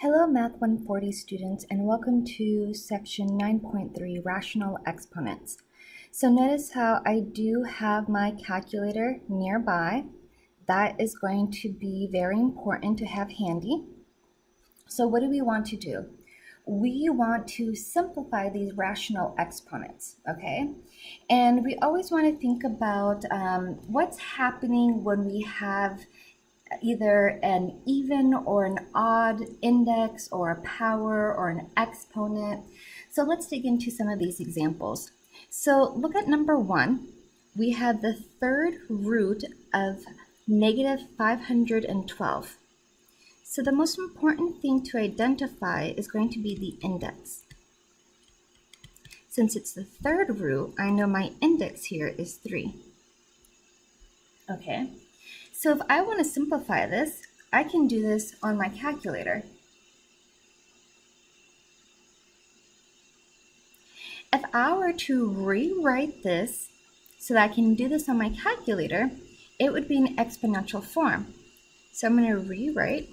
Hello Math 140 students and welcome to section 9.3 Rational Exponents. So notice how I do have my calculator nearby. That is going to be very important to have handy. So what do we want to do? We want to simplify these rational exponents, okay? And we always want to think about what's happening when we have either an even or an odd index or a power or an exponent. So let's dig into some of these examples. So look at number 1. We have the third root of negative 512. So the most important thing to identify is going to be the index. Since it's the third root, I know my index here is 3. Okay. So if I want to simplify this, I can do this on my calculator. If I were to rewrite this so that I can do this on my calculator, it would be in exponential form. So I'm going to rewrite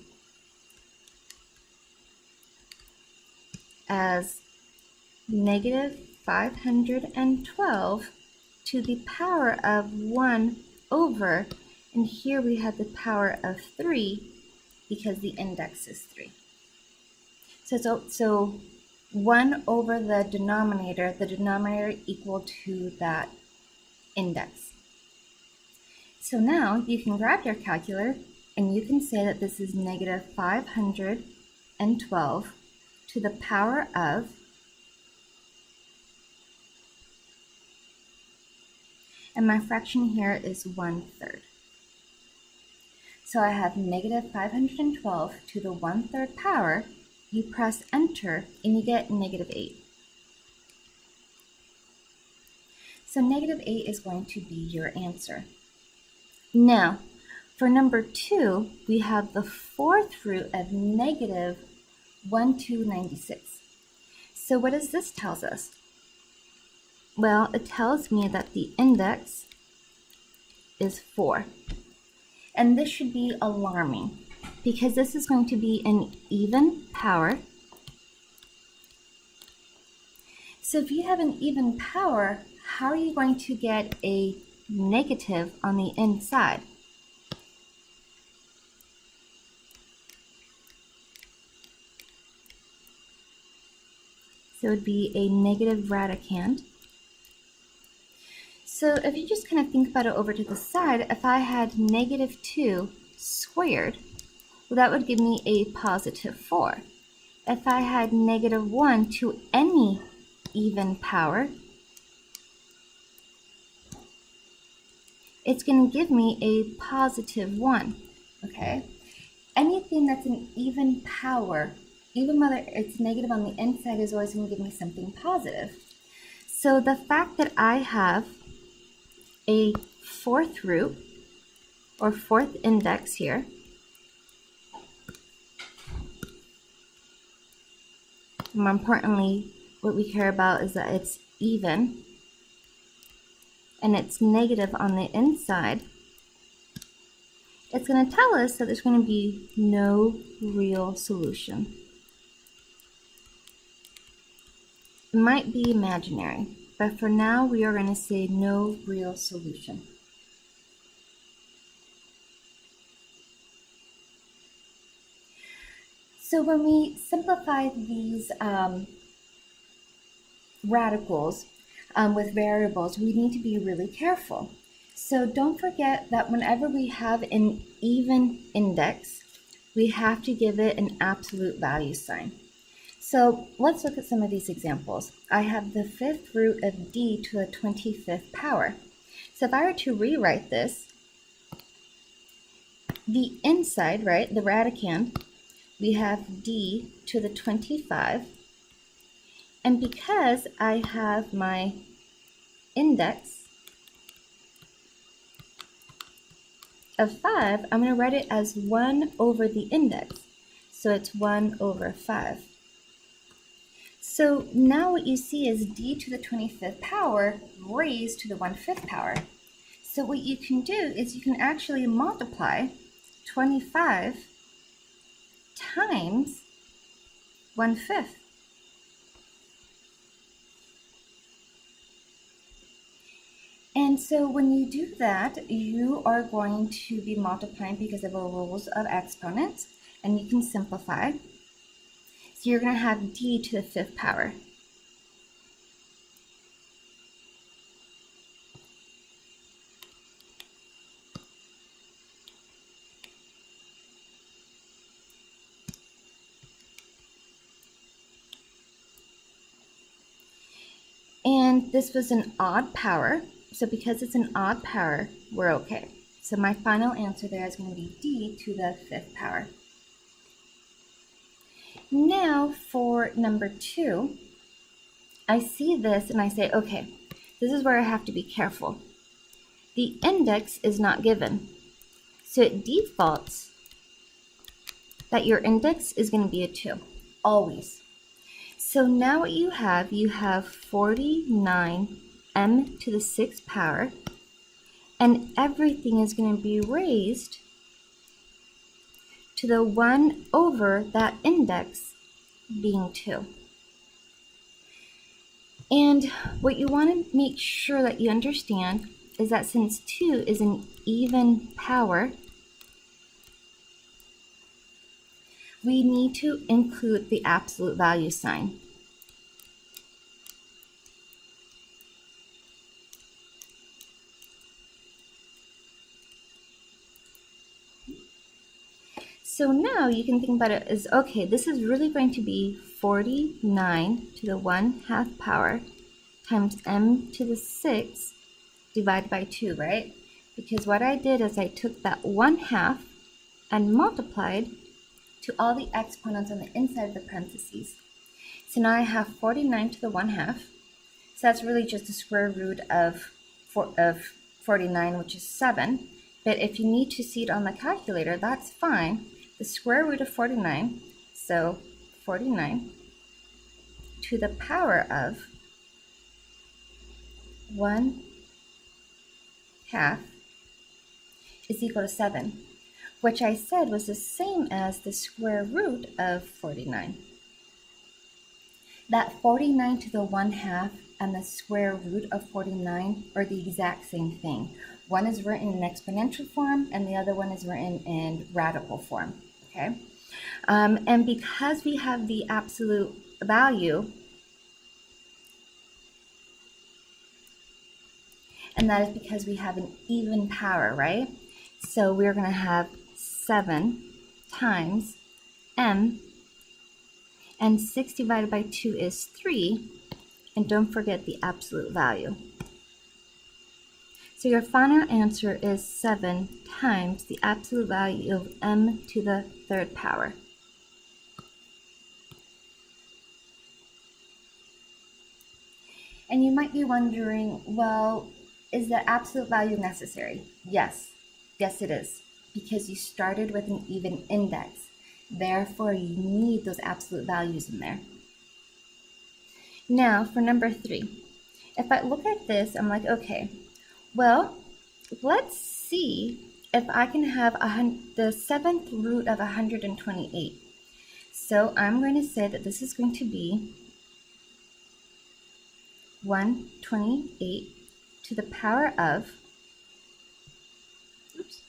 as negative 512 to the power of 1 over, and here we have the power of 3 because the index is 3. So 1 over the denominator equal to that index. So now you can grab your calculator and you can say that this is negative 512 to the power of, and my fraction here is 1/3. So I have negative 512 to the 1/3 power. You press enter and you get negative 8. So negative 8 is going to be your answer. Now, for number 2, we have the fourth root of negative 1296. So what does this tell us? Well, it tells me that the index is 4. And this should be alarming because this is going to be an even power. So if you have an even power, how are you going to get a negative on the inside? So it would be a negative radicand. So if you just kind of think about it over to the side, if I had negative 2 squared, well, that would give me a positive 4. If I had negative 1 to any even power, it's going to give me a positive 1, okay? Anything that's an even power, even whether it's negative on the inside, is always going to give me something positive. So the fact that I have a fourth root or fourth index here, more importantly, what we care about is that it's even and it's negative on the inside. It's going to tell us that there's going to be no real solution. It might be imaginary, but for now we are going to say no real solution. So when we simplify these radicals with variables, we need to be really careful. So don't forget that whenever we have an even index, we have to give it an absolute value sign. So let's look at some of these examples. I have the fifth root of d to the 25th power. So if I were to rewrite this, the inside, right, the radicand, we have d to the 25. And because I have my index of 5, I'm going to write it as 1 over the index. So it's 1 over 5. So now what you see is d to the 25th power raised to the 1/5 power. So what you can do is you can actually multiply 25 times 1/5. And so when you do that, you are going to be multiplying because of our rules of exponents, and you can simplify. So you're going to have d to the 5th power. And this was an odd power, so because it's an odd power, we're okay. So my final answer there is going to be d to the 5th power. Now for number 2, I see this and I say, okay, this is where I have to be careful. The index is not given, so it defaults that your index is going to be a 2, always. So now what you have 49 m to the 6th power, and everything is going to be raised to the 1 over that index being 2. And what you want to make sure that you understand is that since 2 is an even power, we need to include the absolute value sign. So now you can think about it as, okay, this is really going to be 49 to the 1/2 power times m to the 6 divided by 2, right? Because what I did is I took that 1/2 and multiplied to all the exponents on the inside of the parentheses. So now I have 49 to the 1/2. So that's really just the square root of 49, which is 7. But if you need to see it on the calculator, that's fine. The square root of 49, so 49 to the power of 1/2 is equal to 7, which I said was the same as the square root of 49. That 49 to the 1/2 and the square root of 49 are the exact same thing. One is written in exponential form and the other one is written in radical form. Okay, and because we have the absolute value, and that is because we have an even power, right? So we're going to have 7 times m, and 6 divided by 2 is 3, and don't forget the absolute value. So your final answer is 7 times the absolute value of m to the 3rd power. And you might be wondering, well, is the absolute value necessary? Yes. Yes, it is. Because you started with an even index. Therefore, you need those absolute values in there. Now, for number 3. If I look at this, I'm like, okay, well, let's see if I can have the 7th root of 128. So I'm going to say that this is going to be 128 to the power of, oops,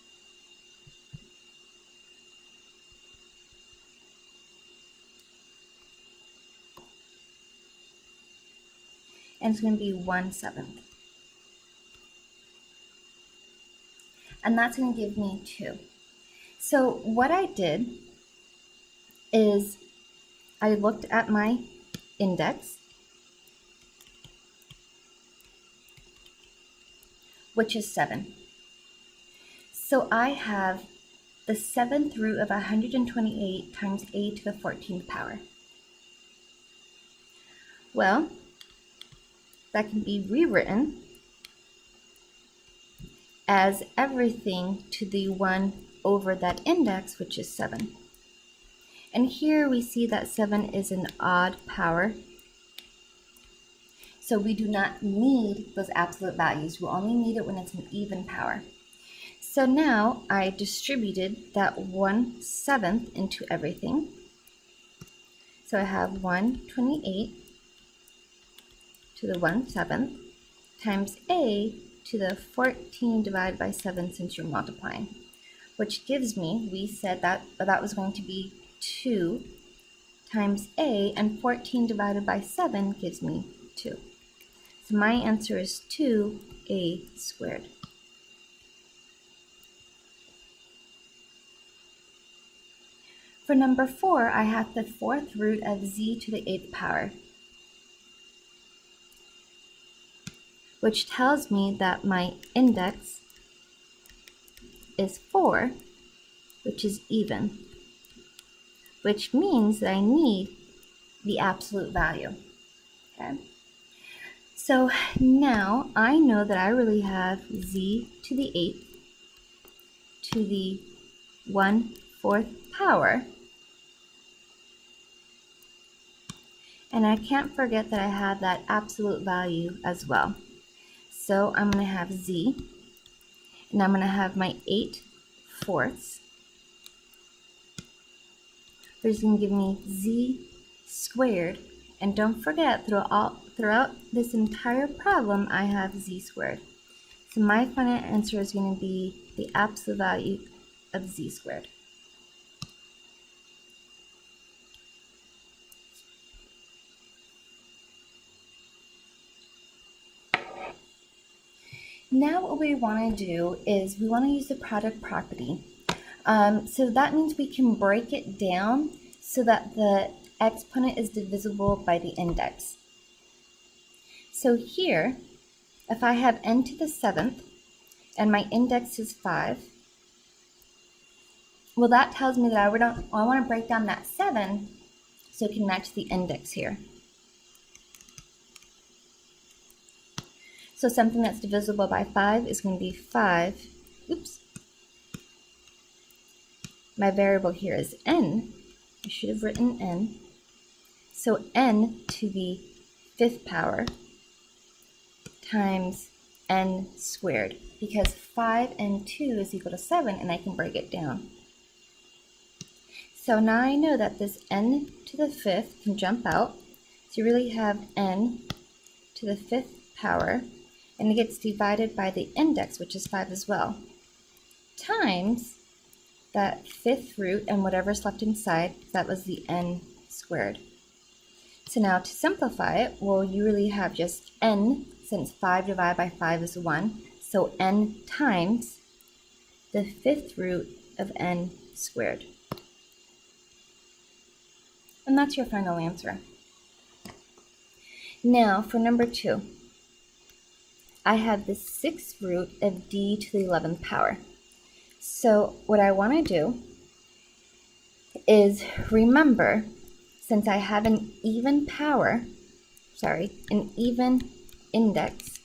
and it's going to be 1/7. And that's going to give me 2. So what I did is I looked at my index, which is 7. So I have the 7th root of 128 times a to the 14th power. Well, that can be rewritten as everything to the 1 over that index, which is 7. And here we see that 7 is an odd power. So we do not need those absolute values. We'll only need it when it's an even power. So now I distributed that 1/7 into everything. So I have 128 to the 1/7 times a to the 14 divided by 7 since you're multiplying, which gives me, we said that that was going to be 2 times a, and 14 divided by 7 gives me 2. So my answer is 2a squared. For number 4, I have the 4th root of z to the 8th power, which tells me that my index is 4, which is even, which means that I need the absolute value. Okay? So now I know that I really have z to the 8th to the 1/4 power. And I can't forget that I have that absolute value as well. So I'm going to have z, and I'm going to have my 8/4, which is going to give me z squared. And don't forget, throughout this entire problem, I have z squared. So my final answer is going to be the absolute value of z squared. Now what we want to do is we want to use the product property. So that means we can break it down so that the exponent is divisible by the index. So here, if I have n to the 7th and my index is 5, well, that tells me that I want to break down that 7 so it can match the index here. So something that's divisible by 5 is going to be 5. Oops. My variable here is n. I should have written n. So n to the 5th power times n squared, because 5 and 2 is equal to 7, and I can break it down. So now I know that this n to the 5th can jump out. So you really have n to the 5th power, and it gets divided by the index, which is 5 as well, times that 5th root and whatever's left inside, that was the n squared. So now to simplify it, well, you really have just n, since 5 divided by 5 is 1, so n times the 5th root of n squared. And that's your final answer. Now for number 2. I have the 6th root of d to the 11th power. So what I want to do is remember, since I have an even index,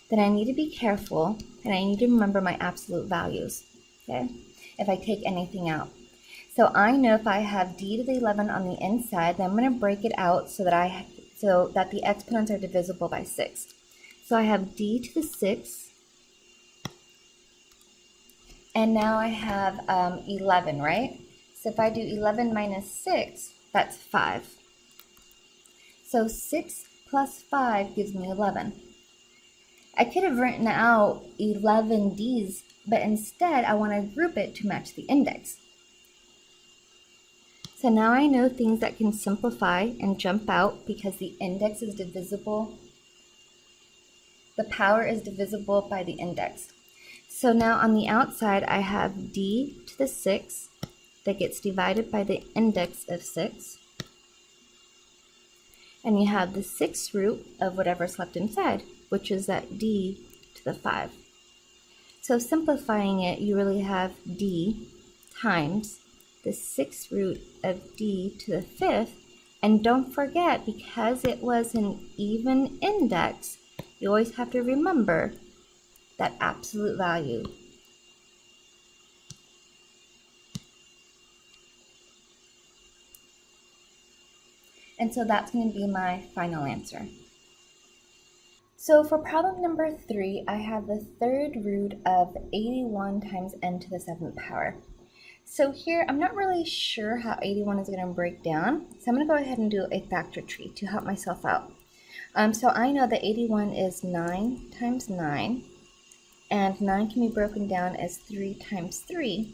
then I need to be careful and I need to remember my absolute values, okay, if I take anything out. So I know if I have d to the 11 on the inside, then I'm going to break it out so that the exponents are divisible by 6. So I have d to the 6, and now I have 11, right? So if I do 11 minus 6, that's 5. So 6 plus 5 gives me 11. I could have written out 11 d's, but instead I want to group it to match the index. So now I know things that can simplify and jump out because the index is divisible. The power is divisible by the index. So now on the outside, I have d to the 6 that gets divided by the index of 6. And you have the 6th root of whatever's left inside, which is that d to the 5. So simplifying it, you really have d times the 6th root of d to the 5th. And don't forget, because it was an even index, you always have to remember that absolute value. And so that's going to be my final answer. So for problem number 3, I have the 3rd root of 81 times n to the 7th power. So here, I'm not really sure how 81 is going to break down. So I'm going to go ahead and do a factor tree to help myself out. So I know that 81 is 9 times 9, and 9 can be broken down as 3 times 3.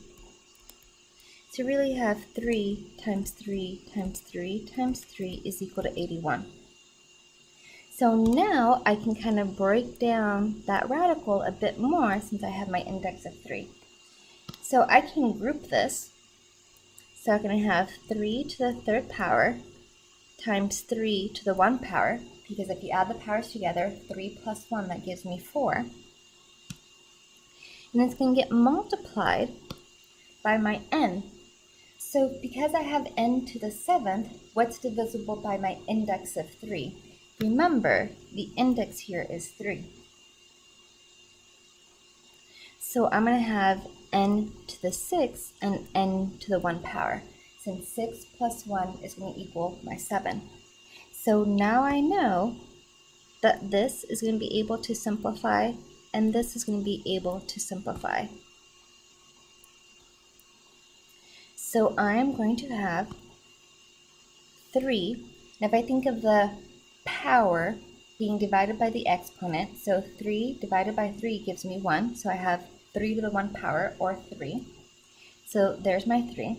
So really have 3 times 3 times 3 times 3 is equal to 81. So now I can kind of break down that radical a bit more since I have my index of 3. So I can group this. So I'm going to have 3 to the third power times 3 to the 1 power, because if you add the powers together, 3 plus 1, that gives me 4. And it's going to get multiplied by my n. So because I have n to the 7th, what's divisible by my index of 3? Remember, the index here is 3. So I'm going to have n to the 6th and n to the 1 power, since 6 plus 1 is going to equal my 7. So now I know that this is going to be able to simplify, and this is going to be able to simplify. So I'm going to have 3. Now if I think of the power being divided by the exponent, so 3 divided by 3 gives me 1, so I have 3 to the 1 power, or 3. So there's my 3.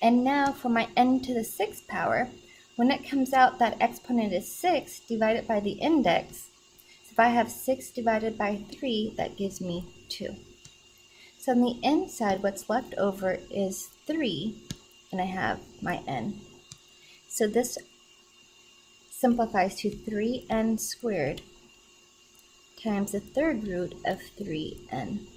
And now for my n to the 6th power, when it comes out that exponent is 6 divided by the index, so if I have 6 divided by 3, that gives me 2. So on the inside, what's left over is 3, and I have my n. So this simplifies to 3n squared times the third root of 3n.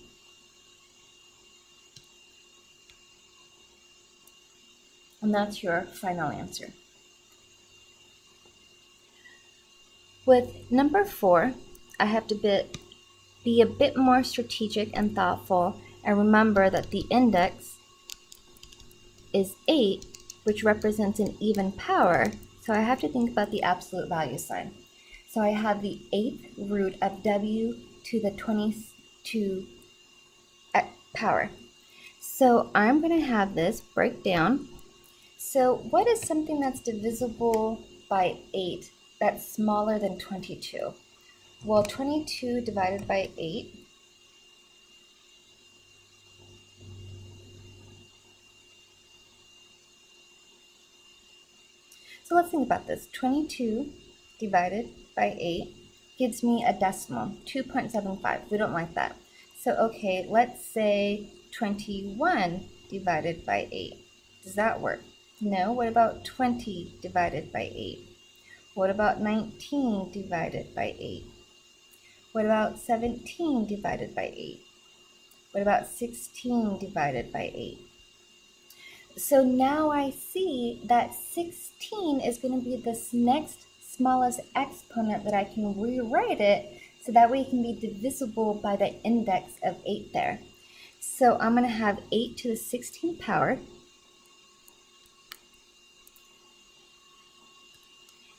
And that's your final answer. With number 4, I have to be a bit more strategic and thoughtful, and remember that the index is 8, which represents an even power, so I have to think about the absolute value sign. So I have the 8th root of w to the 22 power. So I'm going to have this break down. So what is something that's divisible by 8 that's smaller than 22? Well, 22 divided by 8 So let's think about this. 22 divided by 8 gives me a decimal, 2.75. We don't like that. So okay, let's say 21 divided by 8. Does that work? No. What about 20 divided by 8? What about 19 divided by 8? What about 17 divided by 8? What about 16 divided by 8? So now I see that 16 is going to be this next smallest exponent that I can rewrite it so that way it can be divisible by the index of 8 there. So I'm going to have 8 to the 16th power.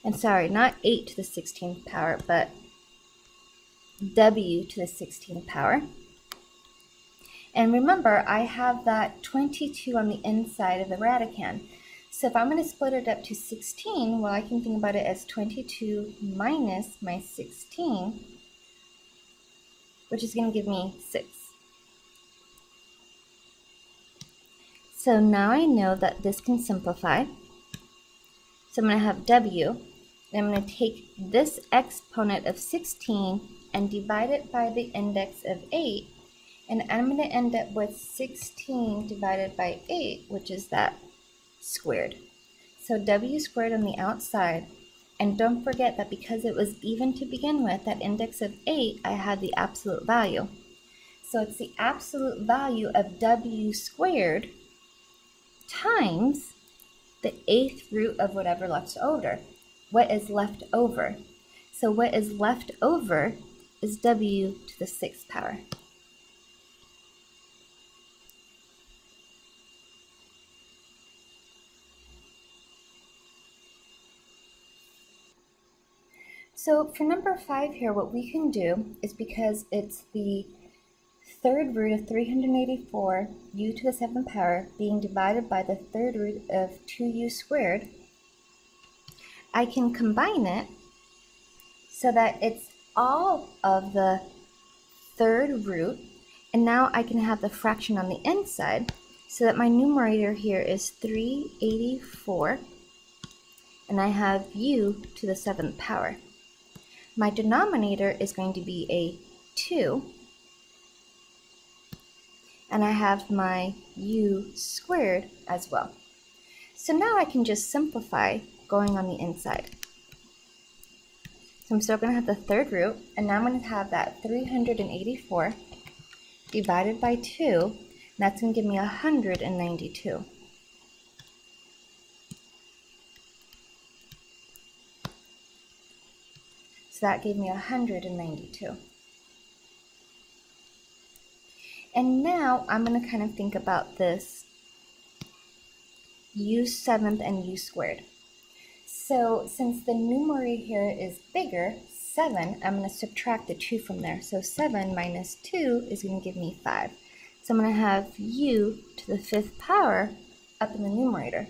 And sorry, not 8 to the 16th power, but w to the 16th power. And remember, I have that 22 on the inside of the radicand. So if I'm going to split it up to 16, well, I can think about it as 22 minus my 16, which is going to give me 6. So now I know that this can simplify. So I'm going to have w, and I'm going to take this exponent of 16 and divide it by the index of 8. And I'm going to end up with 16 divided by 8, which is that squared. So w squared on the outside. And don't forget that because it was even to begin with, that index of 8, I had the absolute value. So it's the absolute value of w squared times the 8th root of whatever left over. What is left over? So what is left over is w to the 6th power. So for number 5 here, what we can do is, because it's the third root of 384 u to the 7th power being divided by the third root of 2u squared, I can combine it so that it's all of the third root, and now I can have the fraction on the inside so that my numerator here is 384 and I have u to the 7th power. My denominator is going to be a 2 and I have my u squared as well. So now I can just simplify going on the inside. So I'm still going to have the third root, and now I'm going to have that 384 divided by 2, and that's going to give me 192. So that gave me 192. And now I'm going to kind of think about this u 7th and u squared. So since the numerator here is bigger, 7, I'm going to subtract the 2 from there. So 7 minus 2 is going to give me 5. So I'm going to have u to the 5th power up in the numerator.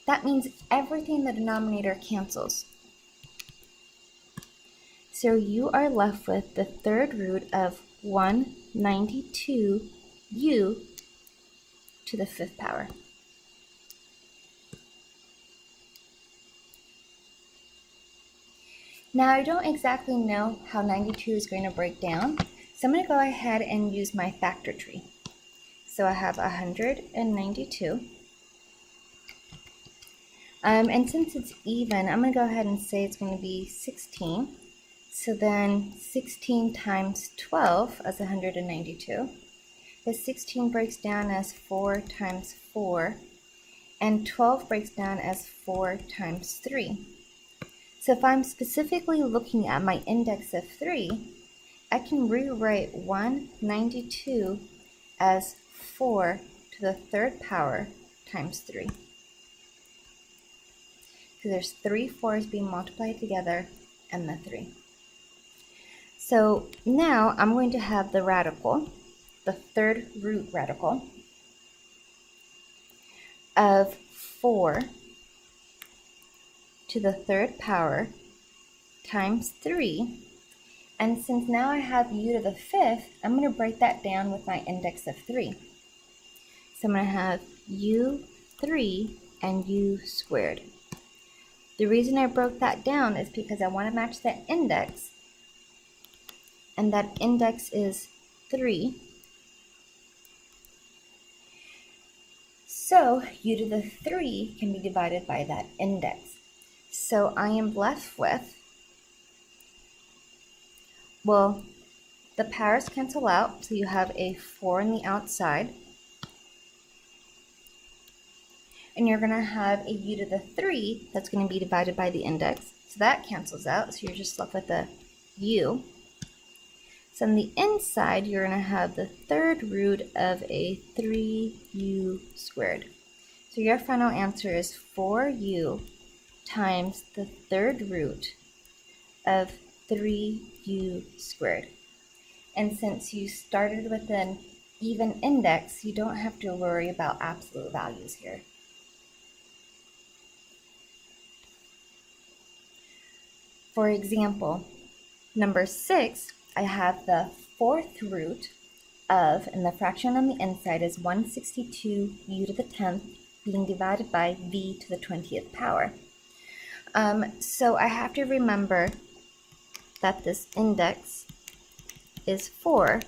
That means everything in the denominator cancels. So you are left with the third root of 192 u to the 5th power. Now I don't exactly know how 92 is going to break down, so I'm going to go ahead and use my factor tree. So I have 192. And since it's even, I'm going to go ahead and say it's going to be 16. So then 16 times 12 is 192. The 16 breaks down as 4 times 4, and 12 breaks down as 4 times 3. So if I'm specifically looking at my index of 3, I can rewrite 192 as 4 to the 3rd power times 3. Because there's 3 4s being multiplied together and the 3. So now I'm going to have the radical, the third root radical, of 4 to the 3rd power times 3. And since now I have u to the 5th, I'm going to break that down with my index of 3. So I'm going to have u3 and u squared. The reason I broke that down is because I want to match that index, and that index is 3. So u to the 3 can be divided by that index. So I am left with, well, the powers cancel out, so you have a 4 on the outside. And you're going to have a u to the 3 that's going to be divided by the index. So that cancels out, so you're just left with a u. So on the inside, you're going to have the third root of a 3u squared. So your final answer is 4u times the third root of 3u squared. And since you started with an even index, you don't have to worry about absolute values here. For example, number 6, I have the 4th root of, and the fraction on the inside is 162 u to the 10th being divided by v to the 20th power. So I have to remember that this index is 4,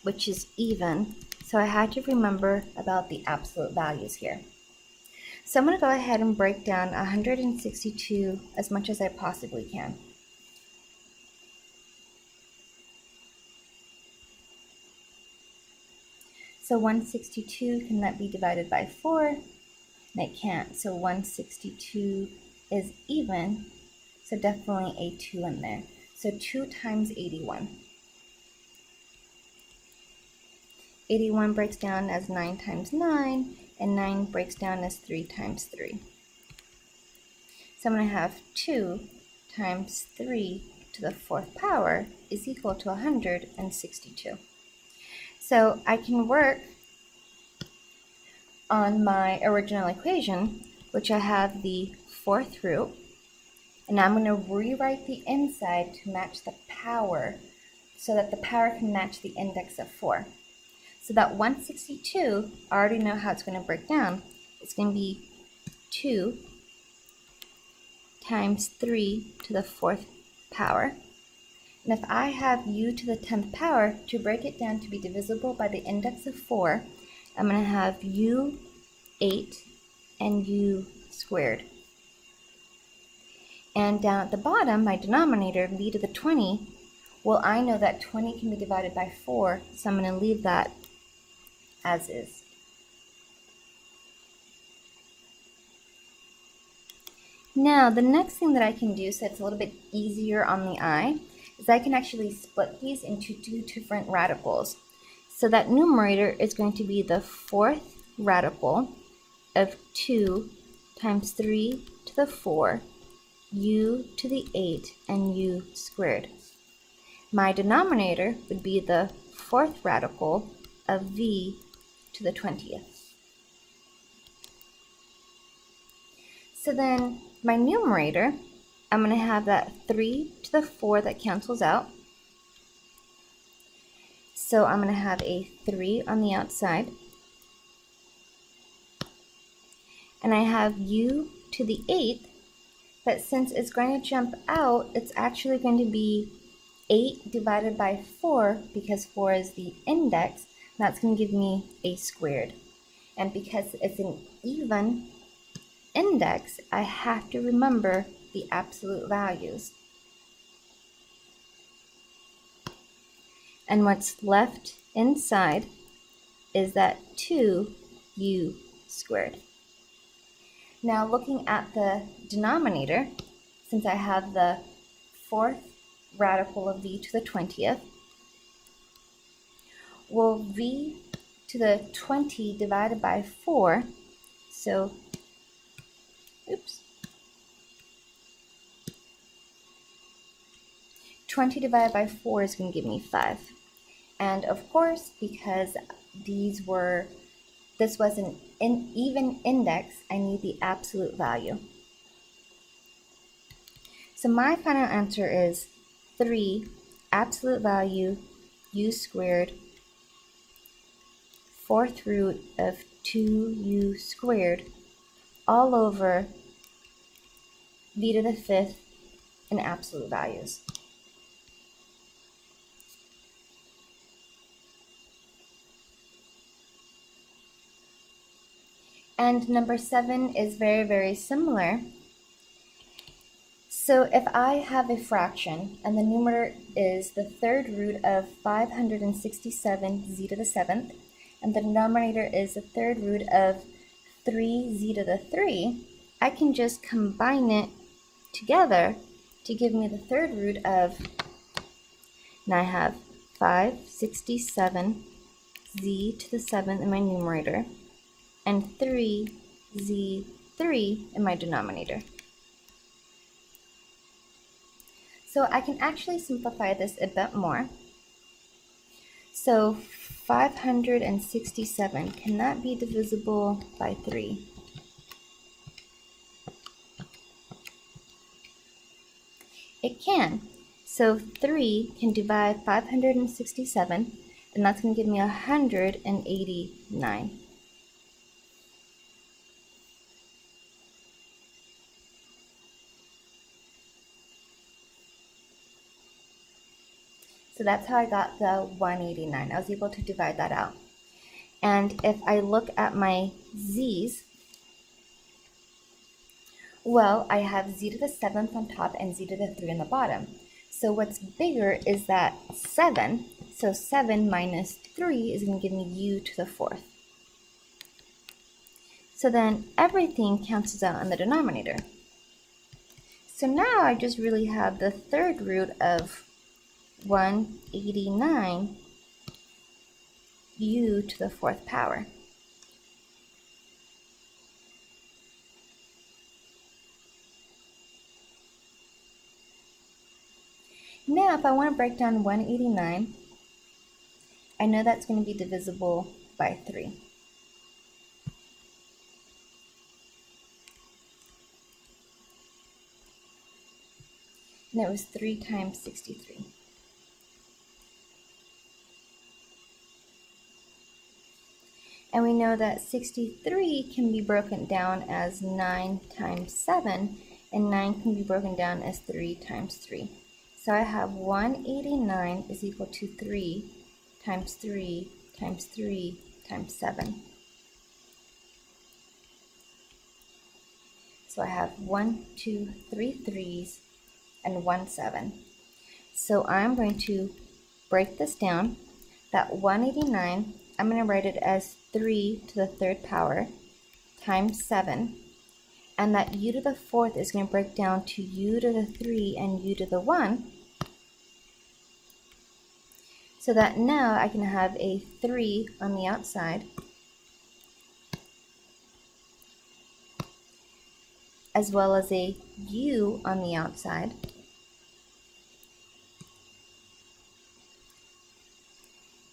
which is even, so I had to remember about the absolute values here. So I'm going to go ahead and break down 162 as much as I possibly can. So 162, can that be divided by 4? And it can't, so 162 is even, so definitely a 2 in there. So 2 times 81. 81 breaks down as 9 times 9, and 9 breaks down as 3 times 3. So I'm going to have 2 times 3 to the 4th power is equal to 162. So I can work on my original equation, which I have the fourth root, and I'm going to rewrite the inside to match the power so that the power can match the index of 4. So that 162, I already know how it's going to break down. It's going to be 2 times 3 to the 4th power. And if I have u to the 10th power, to break it down to be divisible by the index of 4, I'm going to have u8 and u squared. And down at the bottom, my denominator, v to the 20, well, I know that 20 can be divided by 4, so I'm going to leave that as is. Now, the next thing that I can do, so it's a little bit easier on the eye, is I can actually split these into two different radicals. So that numerator is going to be the 4th radical of 2 times 3 to the 4, u to the 8, and u squared. My denominator would be the 4th radical of v to the 20th. So then my numerator, I'm going to have that 3 to the 4 that cancels out. So I'm going to have a 3 on the outside. And I have u to the 8th, but since it's going to jump out, it's actually going to be 8 divided by 4, because 4 is the index, and that's going to give me a squared. And because it's an even index, I have to remember the absolute values. And what's left inside is that 2u squared. Now looking at the denominator, since I have the 4th radical of v to the 20th, well, v to the 20 divided by 4, so, oops, 20 divided by 4 is going to give me 5. And of course, because this was an even index, I need the absolute value. So my final answer is 3 absolute value u squared 4th root of 2u squared all over v to the 5th in absolute values. And number 7 is very, very similar. So if I have a fraction and the numerator is the 3rd root of 567 z to the 7th, and the denominator is the 3rd root of 3z to the 3, I can just combine it together to give me the 3rd root of, now I have 567 z to the 7th in my numerator, and 3z3 in my denominator. So I can actually simplify this a bit more. So 567, can that be divisible by 3? It can. So 3 can divide 567, and that's going to give me 189. So that's how I got the 189. I was able to divide that out. And if I look at my z's, well, I have z to the 7th on top and z to the 3 on the bottom. So what's bigger is that 7. So 7 minus 3 is going to give me u to the 4th. So then everything cancels out in the denominator. So now I just really have the 3rd root of 189 u to the 4th power. Now if I want to break down 189 I know that's going to be divisible by 3. And it was 3 times 63. And we know that 63 can be broken down as 9 times 7, and 9 can be broken down as 3 times 3. So I have 189 is equal to 3 times 3 times 3 times 7. So I have 1, 2, 3 3s and 1 7. So I'm going to break this down. That 189, I'm going to write it as 3 to the third power times 7. And that u to the fourth is going to break down to u to the 3 and u to the 1. So that now I can have a 3 on the outside as well as a u on the outside.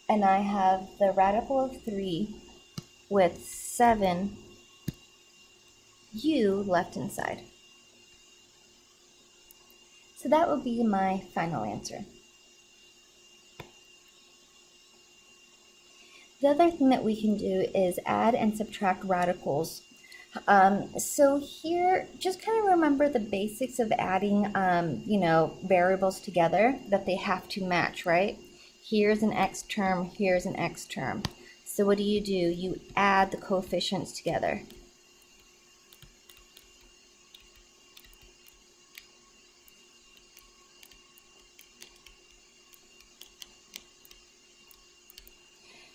And I have the radical of 3 with 7u left inside. So that would be my final answer. The other thing that we can do is add and subtract radicals. So here, just kind of remember the basics of adding, variables together, that they have to match, right? Here's an x term, here's an x term. So what do? You add the coefficients together.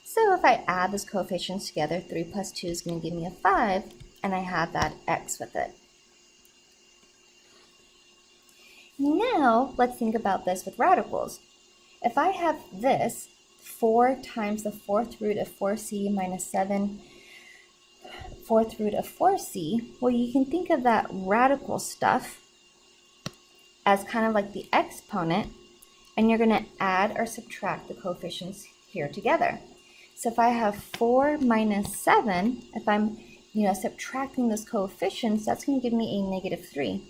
So if I add those coefficients together, 3 plus 2 is going to give me a 5, and I have that x with it. Now, let's think about this with radicals. If I have this, 4 times the fourth root of 4c minus 7 fourth root of 4c, well, you can think of that radical stuff as kind of like the exponent, and you're going to add or subtract the coefficients here together. So if I have 4 minus 7, if I'm subtracting those coefficients, that's going to give me a negative 3.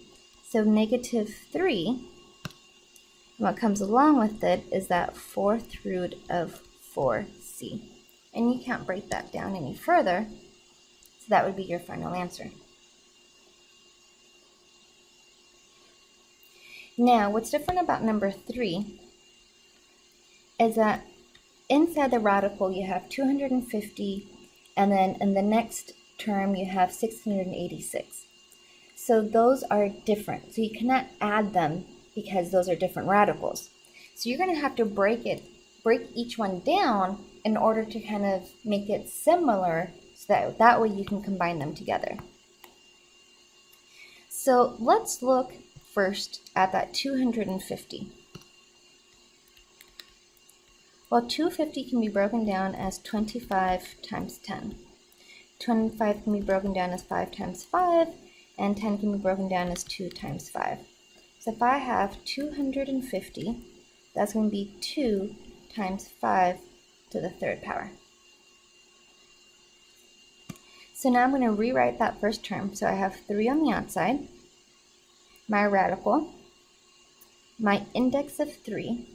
So negative 3, and what comes along with it is that fourth root of 4c. And you can't break that down any further, so that would be your final answer. Now, what's different about number 3 is that inside the radical you have 250, and then in the next term you have 686. So those are different. So you cannot add them because those are different radicals. So you're going to have to break each one down in order to kind of make it similar, so that way you can combine them together. So let's look first at that 250. Well, 250 can be broken down as 25 times 10. 25 can be broken down as 5 times 5, and 10 can be broken down as 2 times 5. So if I have 250, that's going to be 2 times 5 to the third power. So now I'm going to rewrite that first term. So I have 3 on the outside, my radical, my index of 3,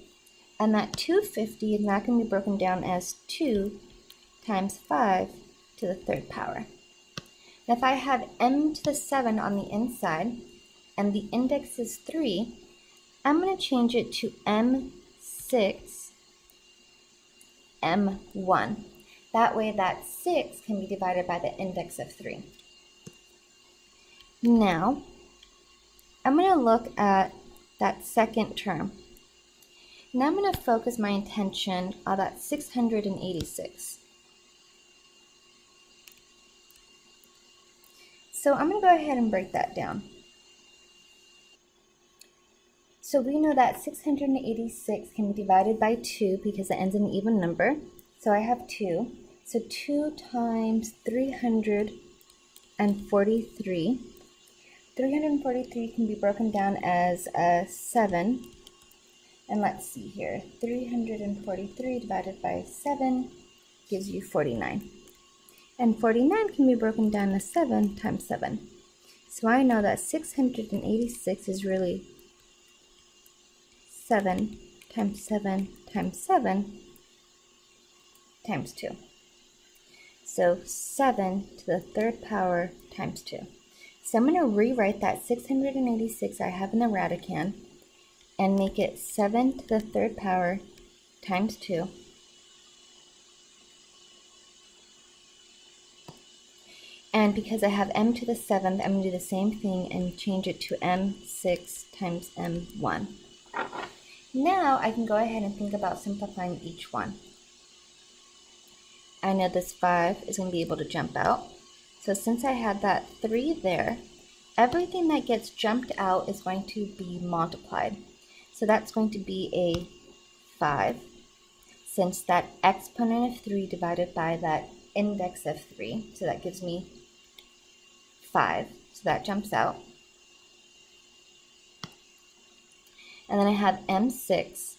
and that 250 is now going to be broken down as 2 times 5 to the third power. Now if I have m to the 7 on the inside, and the index is 3, I'm going to change it to m6, m1. That way that 6 can be divided by the index of 3. Now, I'm going to look at that second term. Now I'm going to focus my attention on that 686. So I'm going to go ahead and break that down. So we know that 686 can be divided by 2 because it ends in an even number. So I have 2. So 2 times 343. 343 can be broken down as 7 And let's see here, 343 divided by 7 gives you 49. And 49 can be broken down as 7 times 7. So I know that 686 is really 7 times 7 times 7 times 2. So 7 to the third power times 2. So I'm going to rewrite that 686 I have in the radicand and make it 7 to the third power times 2. And because I have m to the 7th, I'm going to do the same thing and change it to m6 times m1. Now I can go ahead and think about simplifying each one. I know this 5 is going to be able to jump out. So since I had that 3 there, everything that gets jumped out is going to be multiplied. So that's going to be a 5, since that exponent of 3 divided by that index of 3. So that gives me 5. So that jumps out. And then I have m6.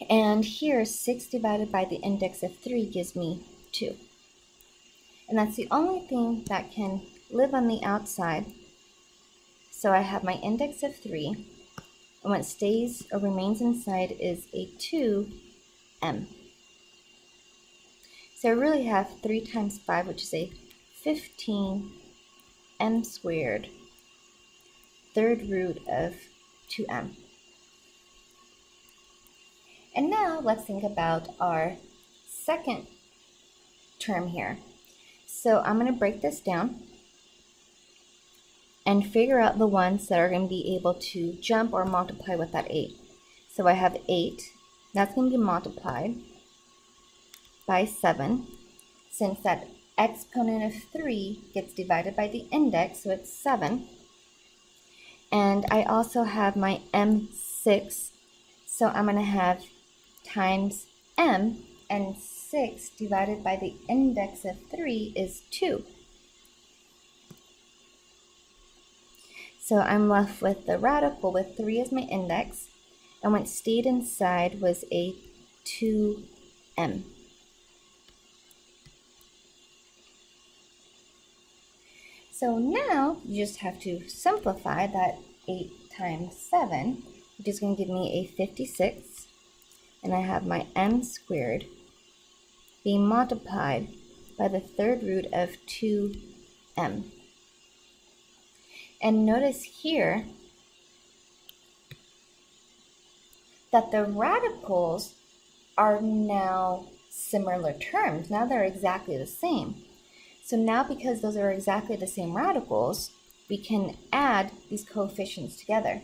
And here, 6 divided by the index of 3 gives me 2. And that's the only thing that can live on the outside. So I have my index of 3, and what stays or remains inside is a 2m. So I really have 3 times 5, which is a 15m squared, third root of 2m. And now let's think about our second term here. So I'm going to break this down and figure out the ones that are going to be able to jump or multiply with that 8. So I have 8, that's going to be multiplied by 7, since that exponent of 3 gets divided by the index, so it's 7. And I also have my m6, so I'm going to have times m, and 6 divided by the index of 3 is 2. So I'm left with the radical with 3 as my index, and what stayed inside was a 2m. So now you just have to simplify that 8 times 7, which is going to give me a 56, and I have my m squared being multiplied by the third root of 2m. And notice here that the radicals are now similar terms. Now they're exactly the same. So now, because those are exactly the same radicals, we can add these coefficients together.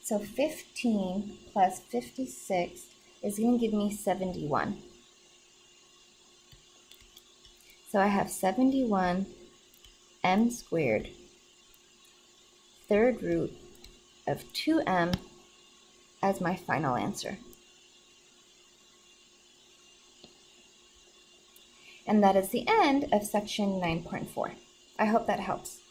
So 15 plus 56 is going to give me 71. So I have 71 m squared, third root of 2m as my final answer. And that is the end of section 9.4. I hope that helps.